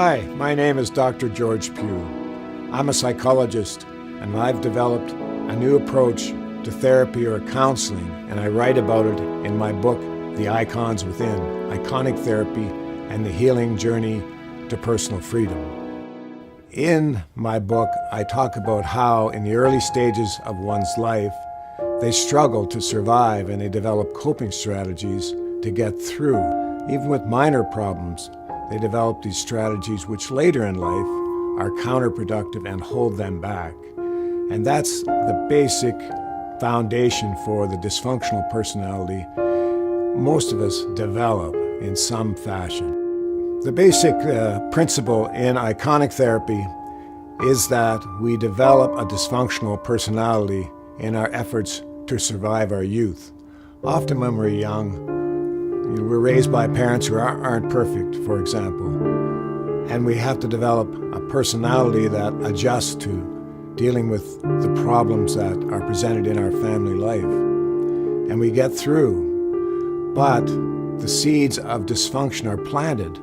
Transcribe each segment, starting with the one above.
Hi, my name is Dr. George Pugh. I'm a psychologist, and I've developed a new approach to therapy or counseling, and I write about it in my book, The Icons Within, Iconic Therapy and the Healing Journey to Personal Freedom. In my book, I talk about how in the early stages of one's life, they struggle to survive and they develop coping strategies to get through. Even with minor problems, they develop these strategies which later in life are counterproductive and hold them back. And that's the basic foundation for the dysfunctional personality most of us develop in some fashion. The basic principle in iconic therapy is that we develop a dysfunctional personality in our efforts to survive our youth. Often when we're young, we're raised by parents who aren't perfect, for example, and we have to develop a personality that adjusts to dealing with the problems that are presented in our family life. And we get through, but the seeds of dysfunction are planted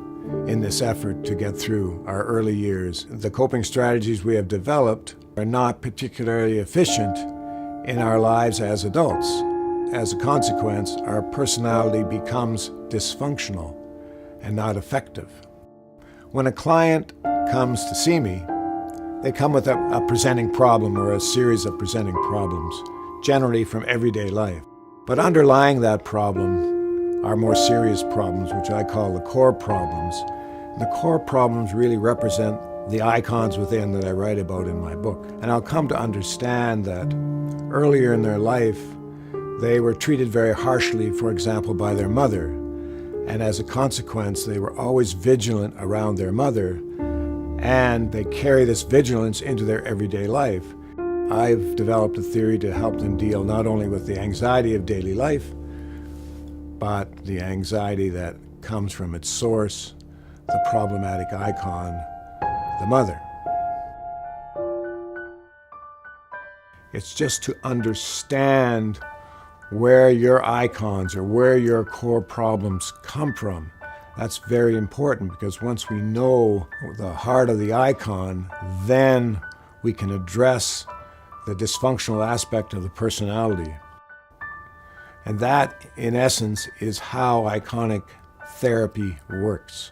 in this effort to get through our early years. The coping strategies we have developed are not particularly efficient in our lives as adults. As a consequence, our personality becomes dysfunctional and not effective. When a client comes to see me, they come with a presenting problem or a series of presenting problems, generally from everyday life. But underlying that problem are more serious problems, which I call the core problems. The core problems really represent the icons within that I write about in my book. And I'll come to understand that earlier in their life, they were treated very harshly, for example, by their mother. And as a consequence, they were always vigilant around their mother, and they carry this vigilance into their everyday life. I've developed a theory to help them deal not only with the anxiety of daily life, but the anxiety that comes from its source, the problematic icon, the mother. It's just to understand where your icons or where your core problems come from. That's very important, because once we know the heart of the icon, then we can address the dysfunctional aspect of the personality. And that, in essence, is how iconic therapy works.